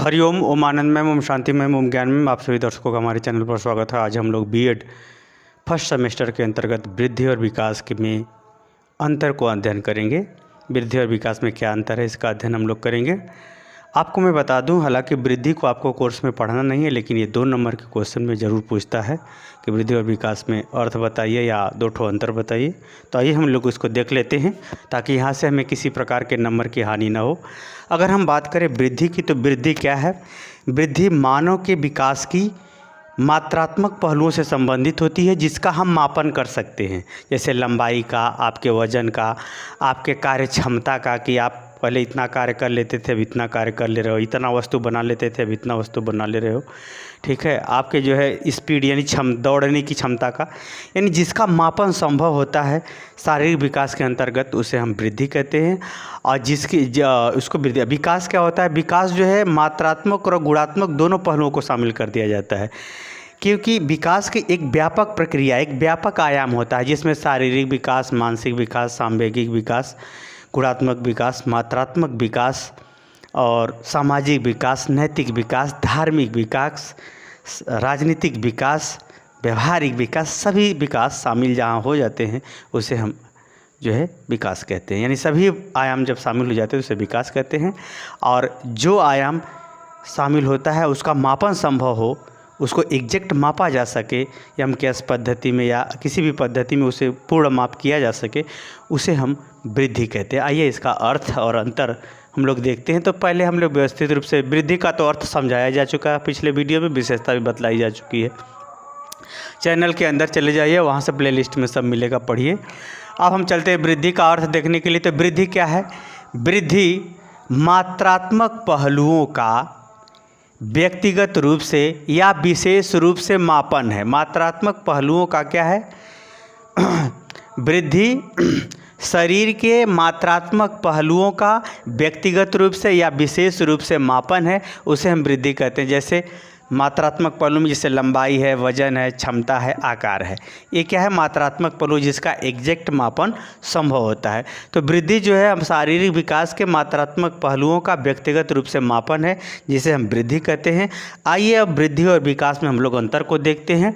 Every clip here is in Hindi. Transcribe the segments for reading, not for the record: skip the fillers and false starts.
हरिओम, ओम आनंदमय, ओम शांतिमय, ओम ज्ञानमय। आप सभी दर्शकों का हमारे चैनल पर स्वागत है। आज हम लोग बीएड फर्स्ट सेमेस्टर के अंतर्गत वृद्धि और विकास के में अंतर को अध्ययन करेंगे। वृद्धि और विकास में क्या अंतर है, इसका अध्ययन हम लोग करेंगे। आपको मैं बता दूं, हालांकि वृद्धि को आपको कोर्स में पढ़ना नहीं है, लेकिन ये 2 नंबर के क्वेश्चन में ज़रूर पूछता है कि वृद्धि और विकास में अर्थ बताइए या 2 ठो अंतर बताइए। तो आइए हम लोग इसको देख लेते हैं, ताकि यहाँ से हमें किसी प्रकार के नंबर की हानि ना हो। अगर हम बात करें वृद्धि की, तो वृद्धि क्या है? वृद्धि मानव के विकास की मात्रात्मक पहलुओं से संबंधित होती है, जिसका हम मापन कर सकते हैं, जैसे लंबाई का, आपके वजन का, आपके कार्य क्षमता का, कि आप पहले इतना कार्य कर लेते थे अब इतना कार्य कर ले रहे हो, इतना वस्तु बना लेते थे अब इतना वस्तु बना ले रहे हो। ठीक है, आपके जो है स्पीड यानी दौड़ने की क्षमता का, यानी जिसका मापन संभव होता है शारीरिक विकास के अंतर्गत, उसे हम वृद्धि कहते हैं। और उसको वृद्धि। विकास क्या होता है? विकास जो है मात्रात्मक और गुणात्मक दोनों पहलुओं को शामिल कर दिया जाता है, क्योंकि विकास की एक व्यापक प्रक्रिया, एक व्यापक आयाम होता है, जिसमें शारीरिक विकास, मानसिक विकास, सांवेगिक विकास, गुणात्मक विकास, मात्रात्मक विकास और सामाजिक विकास, नैतिक विकास, धार्मिक विकास, राजनीतिक विकास, व्यवहारिक विकास, सभी विकास शामिल जहाँ हो जाते हैं उसे हम जो है विकास कहते हैं। यानी सभी आयाम जब शामिल हो जाते हैं उसे विकास कहते हैं। और जो आयाम शामिल होता है उसका मापन संभव हो, उसको एग्जैक्ट मापा जा सके, यमकेश पद्धति में या किसी भी पद्धति में उसे पूर्ण माप किया जा सके, उसे हम वृद्धि कहते हैं। आइए इसका अर्थ और अंतर हम लोग देखते हैं। तो पहले हम लोग व्यवस्थित रूप से वृद्धि का तो अर्थ समझाया जा चुका है, पिछले वीडियो में विशेषता भी बतलाई जा चुकी है। चैनल के अंदर चले जाइए, वहाँ से प्लेलिस्ट में सब मिलेगा, पढ़िए। अब हम चलते हैं वृद्धि का अर्थ देखने के लिए। तो वृद्धि क्या है? वृद्धि मात्रात्मक पहलुओं का व्यक्तिगत रूप से या विशेष रूप से मापन है। मात्रात्मक पहलुओं का क्या है? वृद्धि शरीर के मात्रात्मक पहलुओं का व्यक्तिगत रूप से या विशेष रूप से मापन है, उसे हम वृद्धि कहते हैं। जैसे मात्रात्मक पहलू में जैसे लंबाई है, वजन है, क्षमता है, आकार है, ये क्या है? मात्रात्मक पहलू जिसका एग्जैक्ट मापन संभव होता है। तो वृद्धि जो है हम शारीरिक विकास के मात्रात्मक पहलुओं का व्यक्तिगत रूप से मापन है, जिसे हम वृद्धि कहते हैं। आइए अब वृद्धि और विकास में हम लोग अंतर को देखते हैं।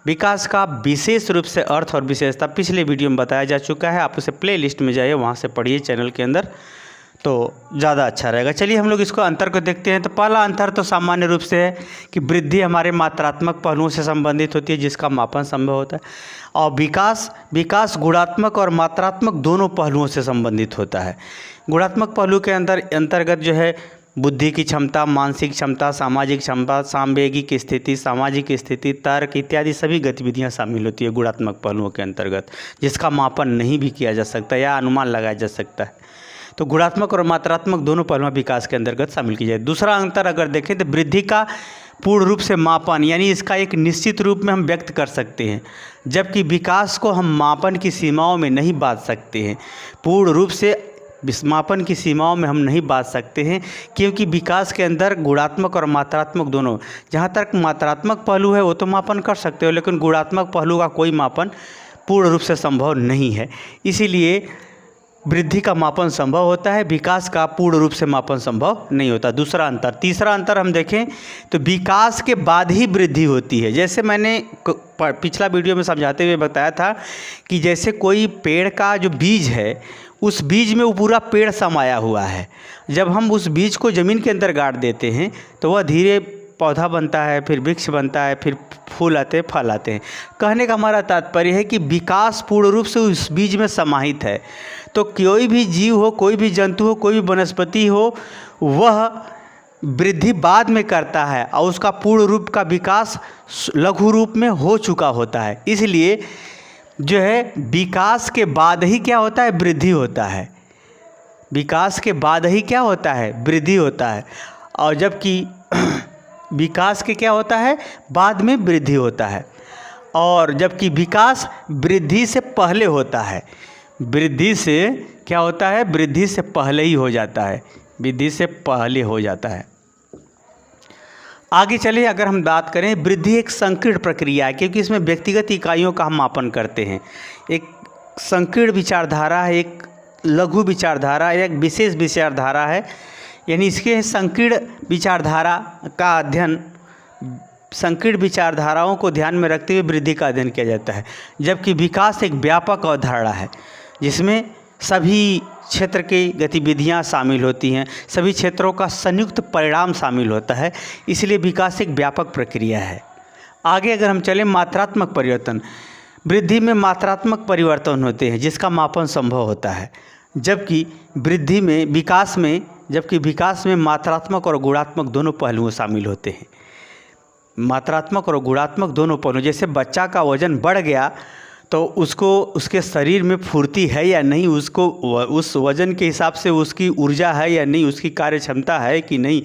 विकास का विशेष रूप से अर्थ और विशेषता पिछले वीडियो में बताया जा चुका है, आप उसे प्ले लिस्ट में जाइए, वहाँ से पढ़िए चैनल के अंदर, तो ज़्यादा अच्छा रहेगा। चलिए हम लोग इसको अंतर को देखते हैं। तो पहला अंतर तो सामान्य रूप से है कि वृद्धि हमारे मात्रात्मक पहलुओं से संबंधित होती है, जिसका मापन संभव होता है। और विकास गुणात्मक और मात्रात्मक दोनों पहलुओं से संबंधित होता है। गुणात्मक पहलू के अंतर्गत जो है बुद्धि की क्षमता, मानसिक क्षमता, सामाजिक क्षमता, सांवेगिक स्थिति, सामाजिक स्थिति, तर्क इत्यादि सभी गतिविधियां शामिल होती है गुणात्मक पहलुओं के अंतर्गत, जिसका मापन नहीं भी किया जा सकता या अनुमान लगाया जा सकता है। तो गुणात्मक और मात्रात्मक दोनों पहलुओं विकास के अंतर्गत शामिल की जाए। दूसरा अंतर अगर देखें तो वृद्धि का पूर्ण रूप से मापन, यानी इसका एक निश्चित रूप में हम व्यक्त कर सकते हैं, जबकि विकास को हम मापन की सीमाओं में नहीं बांध सकते हैं। पूर्ण रूप से मापन की सीमाओं में हम नहीं बांध सकते हैं, क्योंकि विकास के अंदर गुणात्मक और मात्रात्मक दोनों, जहाँ तक मात्रात्मक पहलू है वो तो मापन कर सकते हो, लेकिन गुणात्मक पहलू का कोई मापन पूर्ण रूप से संभव नहीं है। इसीलिए वृद्धि का मापन संभव होता है, विकास का पूर्ण रूप से मापन संभव नहीं होता। दूसरा अंतर। तीसरा अंतर हम देखें तो विकास के बाद ही वृद्धि होती है। जैसे मैंने पिछला वीडियो में समझाते हुए बताया था कि जैसे कोई पेड़ का जो बीज है, उस बीज में वो पूरा पेड़ समाया हुआ है। जब हम उस बीज को ज़मीन के अंदर गाड़ देते हैं तो वह धीरे पौधा बनता है, फिर वृक्ष बनता है, फिर फूल आते हैं, फल आते हैं। कहने का हमारा तात्पर्य है कि विकास पूर्ण रूप से उस बीज में समाहित है। तो कोई भी जीव हो, कोई भी जंतु हो, कोई भी वनस्पति हो, वह वृद्धि बाद में करता है और उसका पूर्ण रूप का विकास लघु रूप में हो चुका होता है। इसलिए जो है विकास के बाद ही क्या होता है? वृद्धि होता है। विकास के बाद ही क्या होता है? वृद्धि होता है। और जबकि विकास के क्या होता है? बाद में वृद्धि होता है। और जबकि विकास वृद्धि से पहले होता है। वृद्धि से क्या होता है? वृद्धि से पहले ही हो जाता है, वृद्धि से पहले हो जाता है। आगे चलिए, अगर हम बात करें, वृद्धि एक संकीर्ण प्रक्रिया है, क्योंकि इसमें व्यक्तिगत इकाइयों का हम मापन करते हैं। एक संकीर्ण विचारधारा है, एक लघु विचारधारा, एक विशेष विचारधारा है, यानी इसके संकीर्ण विचारधारा का अध्ययन, संकीर्ण विचारधाराओं को ध्यान में रखते हुए वृद्धि का अध्ययन किया जाता है। जबकि विकास एक व्यापक अवधारणा है जिसमें सभी क्षेत्र की गतिविधियां शामिल होती हैं, सभी क्षेत्रों का संयुक्त परिणाम शामिल होता है, इसलिए विकास एक व्यापक प्रक्रिया है। आगे अगर हम चलें, मात्रात्मक परिवर्तन। वृद्धि में मात्रात्मक परिवर्तन होते हैं जिसका मापन संभव होता है, जबकि विकास में मात्रात्मक और गुणात्मक दोनों पहलुओं शामिल होते हैं। मात्रात्मक और गुणात्मक दोनों पहलू, जैसे बच्चा का वजन बढ़ गया तो उसके शरीर में फुर्ती है या नहीं, उसको उस वजन के हिसाब से उसकी ऊर्जा है या नहीं, उसकी कार्य क्षमता है कि नहीं,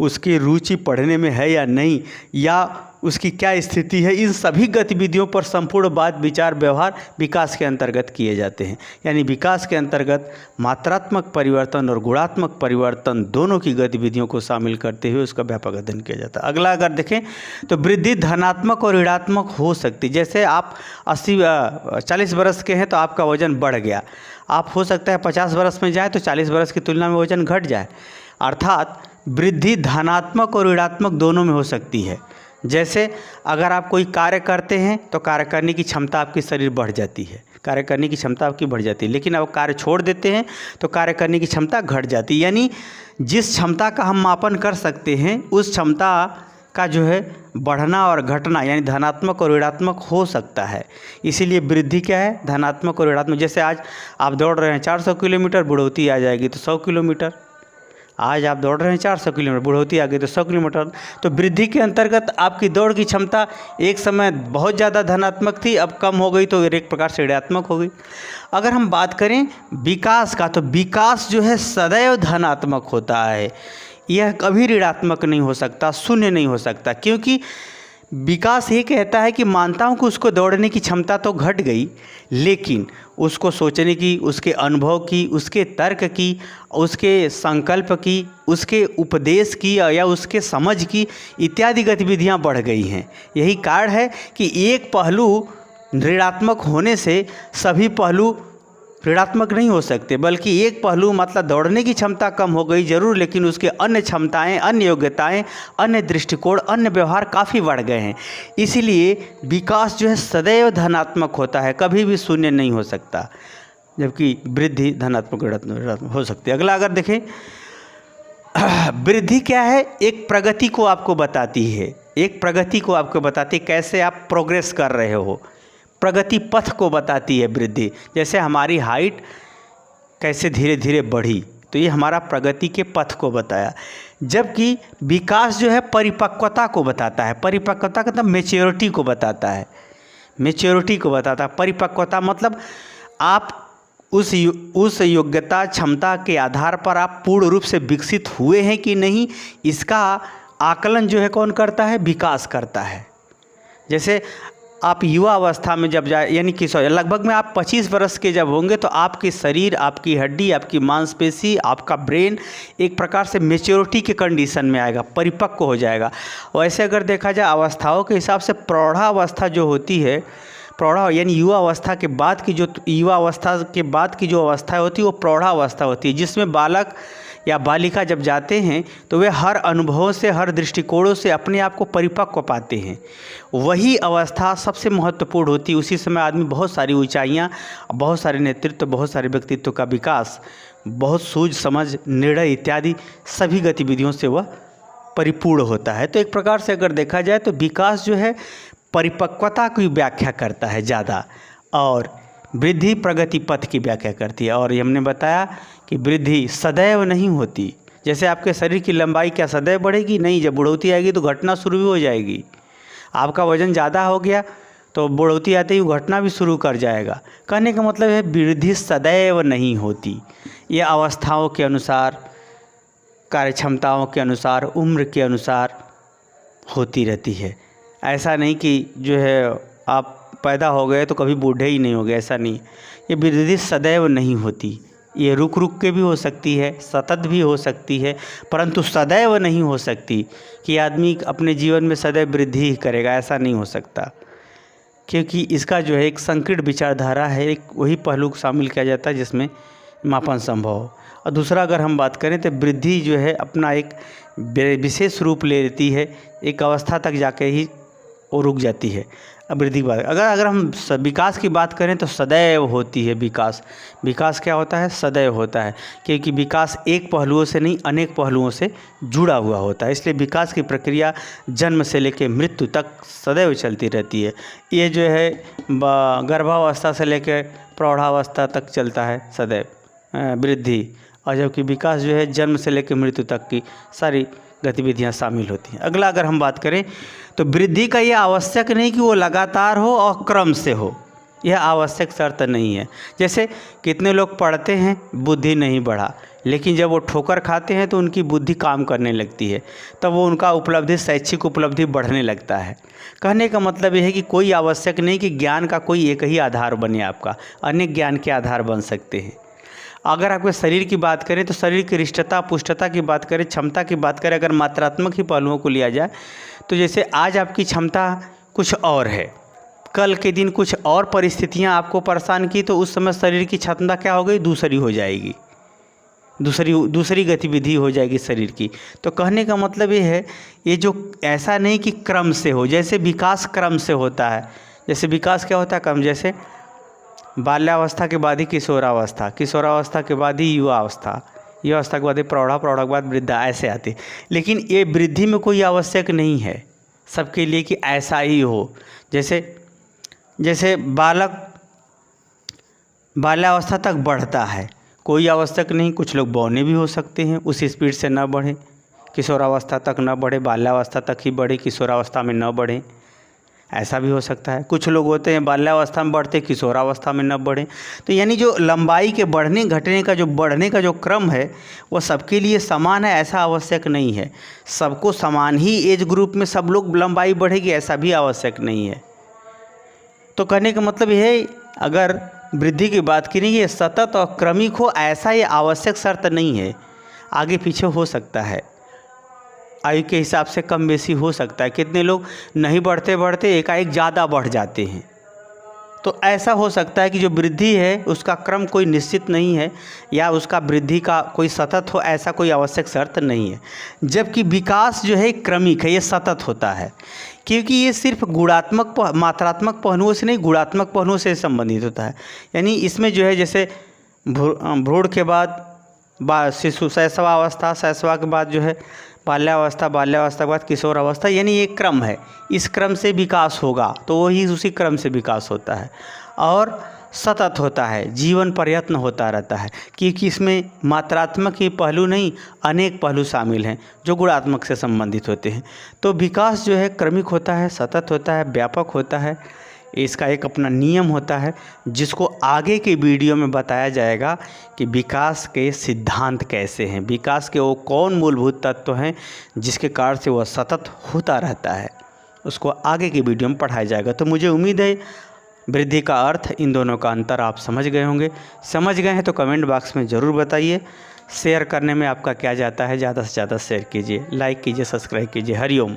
उसकी रुचि पढ़ने में है या नहीं, या उसकी क्या स्थिति है, इन सभी गतिविधियों पर संपूर्ण बात विचार व्यवहार विकास के अंतर्गत किए जाते हैं। यानी विकास के अंतर्गत मात्रात्मक परिवर्तन और गुणात्मक परिवर्तन दोनों की गतिविधियों को शामिल करते हुए उसका व्यापक अध्ययन किया जाता है। अगला अगर देखें तो वृद्धि धनात्मक और ऋणात्मक हो सकती है। जैसे आप 40 वर्ष के हैं तो आपका वजन बढ़ गया, आप हो सकता है 50 वर्ष में जाए तो 40 वर्ष की तुलना में वजन घट जाए। अर्थात वृद्धि धनात्मक और ऋणात्मक दोनों में हो सकती है। जैसे अगर आप कोई कार्य करते हैं तो कार्य करने की क्षमता आपकी शरीर बढ़ जाती है, कार्य करने की क्षमता आपकी बढ़ जाती है, लेकिन अब कार्य छोड़ देते हैं तो कार्य करने की क्षमता घट जाती है। यानी जिस क्षमता का हम मापन कर सकते हैं उस क्षमता का जो है बढ़ना और घटना यानी धनात्मक और ऋणात्मक हो सकता है। इसीलिए वृद्धि क्या है, धनात्मक और ऋणात्मक। जैसे आज आप दौड़ रहे हैं 400 किलोमीटर, बुढ़ौती आ जाएगी तो 100 किलोमीटर। आज आप दौड़ रहे हैं 400 किलोमीटर, बुढ़ौती आ गई तो 100 किलोमीटर। तो वृद्धि के अंतर्गत आपकी दौड़ की क्षमता एक समय बहुत ज़्यादा धनात्मक थी, अब कम हो गई तो एक प्रकार से ऋणात्मक हो गई। अगर हम बात करें विकास का, तो विकास जो है सदैव धनात्मक होता है, यह कभी ऋणात्मक नहीं हो सकता, शून्य नहीं हो सकता। क्योंकि विकास ये कहता है कि मानता हूँ कि उसको दौड़ने की क्षमता तो घट गई, लेकिन उसको सोचने की, उसके अनुभव की, उसके तर्क की, उसके संकल्प की, उसके उपदेश की या उसके समझ की इत्यादि गतिविधियाँ बढ़ गई हैं। यही कारण है कि एक पहलू ऋणात्मक होने से सभी पहलू ऋणात्मक नहीं हो सकते, बल्कि एक पहलू मतलब दौड़ने की क्षमता कम हो गई जरूर, लेकिन उसके अन्य क्षमताएं, अन्य योग्यताएं, अन्य दृष्टिकोण, अन्य व्यवहार काफ़ी बढ़ गए हैं। इसीलिए विकास जो है सदैव धनात्मक होता है, कभी भी शून्य नहीं हो सकता, जबकि वृद्धि धनात्मक ऋणात्मक हो सकती है। अगला अगर देखें, वृद्धि क्या है, एक प्रगति को आपको बताती है, एक प्रगति को आपको बताती है, कैसे आप प्रोग्रेस कर रहे हो, प्रगति पथ को बताती है वृद्धि। जैसे हमारी हाइट कैसे धीरे धीरे बढ़ी, तो ये हमारा प्रगति के पथ को बताया। जबकि विकास जो है परिपक्वता को बताता है, परिपक्वता का मतलब मैच्योरिटी को बताता है, मैच्योरिटी को बताता है। परिपक्वता मतलब आप उस योग्यता क्षमता के आधार पर आप पूर्ण रूप से विकसित हुए हैं कि नहीं, इसका आकलन जो है कौन करता है, विकास करता है। जैसे आप युवा अवस्था में जब जाए, यानी कि लगभग में आप 25 वर्ष के जब होंगे तो आपके शरीर, आपकी हड्डी, आपकी मांसपेशी, आपका ब्रेन एक प्रकार से मैच्योरिटी के कंडीशन में आएगा, परिपक्व हो जाएगा। वैसे अगर देखा जाए अवस्थाओं के हिसाब से प्रौढ़ावस्था जो होती है, प्रौढ़ा यानी युवा अवस्था के बाद की जो अवस्था होती है वो प्रौढ़ावस्था होती है, जिसमें बालक या बालिका जब जाते हैं तो वे हर अनुभवों से, हर दृष्टिकोणों से अपने आप को परिपक्व पाते हैं। वही अवस्था सबसे महत्वपूर्ण होती है। उसी समय आदमी बहुत सारी ऊंचाइयां, बहुत सारे नेतृत्व, बहुत सारे व्यक्तित्व का विकास, बहुत सूझ समझ, निर्णय इत्यादि सभी गतिविधियों से वह परिपूर्ण होता है। तो एक प्रकार से अगर देखा जाए तो विकास जो है परिपक्वता की व्याख्या करता है ज़्यादा, और वृद्धि प्रगति पथ की व्याख्या करती है। और हमने बताया कि वृद्धि सदैव नहीं होती। जैसे आपके शरीर की लंबाई क्या सदैव बढ़ेगी? नहीं, जब बुढ़ौती आएगी तो घटना शुरू भी हो जाएगी। आपका वजन ज़्यादा हो गया तो बुढ़ौती आते ही घटना भी शुरू कर जाएगा। कहने का मतलब है वृद्धि सदैव नहीं होती, यह अवस्थाओं के अनुसार, कार्य क्षमताओं के अनुसार, उम्र के अनुसार होती रहती है। ऐसा नहीं कि जो है आप पैदा हो गए तो कभी बूढ़े ही नहीं हो गए, ऐसा नहीं। ये वृद्धि सदैव नहीं होती, ये रुक रुक के भी हो सकती है, सतत भी हो सकती है, परंतु सदैव नहीं हो सकती कि आदमी अपने जीवन में सदैव वृद्धि ही करेगा, ऐसा नहीं हो सकता। क्योंकि इसका जो है एक संकीर्ण विचारधारा है, एक वही पहलू शामिल किया जाता है जिसमें मापन संभव हो। और दूसरा अगर हम बात करें तो वृद्धि जो है अपना एक विशेष रूप ले लेती है, एक अवस्था तक जाके ही वो रुक जाती है। अब वृद्धि की बात अगर हम विकास की बात करें तो सदैव होती है विकास। विकास क्या होता है? सदैव होता है, क्योंकि विकास एक पहलुओं से नहीं अनेक पहलुओं से जुड़ा हुआ होता है। इसलिए विकास की प्रक्रिया जन्म से लेकर मृत्यु तक सदैव चलती रहती है। ये जो है गर्भावस्था से लेकर प्रौढ़ावस्था तक चलता है सदैव वृद्धि, और जबकि विकास जो है जन्म से लेकर मृत्यु तक की सारी गतिविधियां शामिल होती हैं। अगला अगर हम बात करें तो वृद्धि का यह आवश्यक नहीं कि वो लगातार हो और क्रम से हो, यह आवश्यक शर्त नहीं है। जैसे कितने लोग पढ़ते हैं, बुद्धि नहीं बढ़ा, लेकिन जब वो ठोकर खाते हैं तो उनकी बुद्धि काम करने लगती है, तब वो उनका उपलब्धि, शैक्षिक उपलब्धि बढ़ने लगता है। कहने का मतलब यह है कि कोई आवश्यक नहीं कि ज्ञान का कोई एक ही आधार बने, आपका अनेक ज्ञान के आधार बन सकते हैं। अगर आपके शरीर की बात करें तो शरीर की रिष्टता पुष्टता की बात करें, क्षमता की बात करें, अगर मात्रात्मक ही पहलुओं को लिया जाए तो जैसे आज आपकी क्षमता कुछ और है, कल के दिन कुछ और परिस्थितियां आपको परेशान की, तो उस समय शरीर की क्षमता क्या हो गई? दूसरी हो जाएगी, दूसरी गतिविधि हो जाएगी शरीर की। तो कहने का मतलब ये है, ये जो ऐसा नहीं कि क्रम से हो, जैसे विकास क्रम से होता है। जैसे विकास क्या होता है? क्रम, जैसे बाल्यावस्था के बाद ही किशोरावस्था, किशोरावस्था के बाद ही युवावस्था, युवावस्था के बाद ही प्रौढ़ा, प्रौढ़ा के बाद वृद्धा, ऐसे आती। लेकिन ये वृद्धि में कोई आवश्यक नहीं है सबके लिए कि ऐसा ही हो। जैसे बालक बाल्यावस्था तक बढ़ता है, कोई आवश्यक नहीं, कुछ लोग बौने भी हो सकते हैं, उस स्पीड से न बढ़े, किशोरावस्था तक न बढ़े, बाल्यावस्था तक ही बढ़े, किशोरावस्था में न बढ़े, ऐसा भी हो सकता है। कुछ लोग होते हैं बाल्यावस्था में बढ़ते, किशोरावस्था में न बढ़े। तो यानी जो लंबाई के बढ़ने घटने का जो क्रम है वो सबके लिए समान है, ऐसा आवश्यक नहीं है। सबको समान ही एज ग्रुप में सब लोग लंबाई बढ़ेगी, ऐसा भी आवश्यक नहीं है। तो कहने का मतलब यह है, अगर वृद्धि की बात करेंगे सतत और क्रमिक हो, ऐसा ये आवश्यक शर्त नहीं है। आगे पीछे हो सकता है, आयु के हिसाब से कम बेसी हो सकता है। कितने लोग नहीं बढ़ते बढ़ते एकाएक ज़्यादा बढ़ जाते हैं। तो ऐसा हो सकता है कि जो वृद्धि है उसका क्रम कोई निश्चित नहीं है, या उसका वृद्धि का कोई सतत हो, ऐसा कोई आवश्यक शर्त नहीं है। जबकि विकास जो है क्रमिक है, ये सतत होता है, क्योंकि ये सिर्फ गुणात्मक मात्रात्मक पहलुओं से नहीं, गुणात्मक पहलुओं से संबंधित होता है। यानी इसमें जो है जैसे भ्रूण के बाद शिशु, शैशवावस्था, शैशवा के बाद जो है बाल्यावस्था, बाल्यावस्था के बाद किशोरावस्था, यानी एक क्रम है। इस क्रम से विकास होगा तो वही उसी क्रम से विकास होता है और सतत होता है, जीवन प्रयत्न होता रहता है, क्योंकि इसमें मात्रात्मक ही पहलू नहीं अनेक पहलू शामिल हैं जो गुणात्मक से संबंधित होते हैं। तो विकास जो है क्रमिक होता है, सतत होता है, व्यापक होता है। इसका एक अपना नियम होता है जिसको आगे के वीडियो में बताया जाएगा कि विकास के सिद्धांत कैसे हैं, विकास के वो कौन मूलभूत तत्व हैं जिसके कारण से वह सतत होता रहता है, उसको आगे के वीडियो में पढ़ाया जाएगा। तो मुझे उम्मीद है वृद्धि का अर्थ, इन दोनों का अंतर आप समझ गए होंगे। समझ गए हैं तो कमेंट बॉक्स में ज़रूर बताइए। शेयर करने में आपका क्या जाता है, ज़्यादा से ज़्यादा शेयर कीजिए, लाइक कीजिए, सब्सक्राइब कीजिए। हरिओम।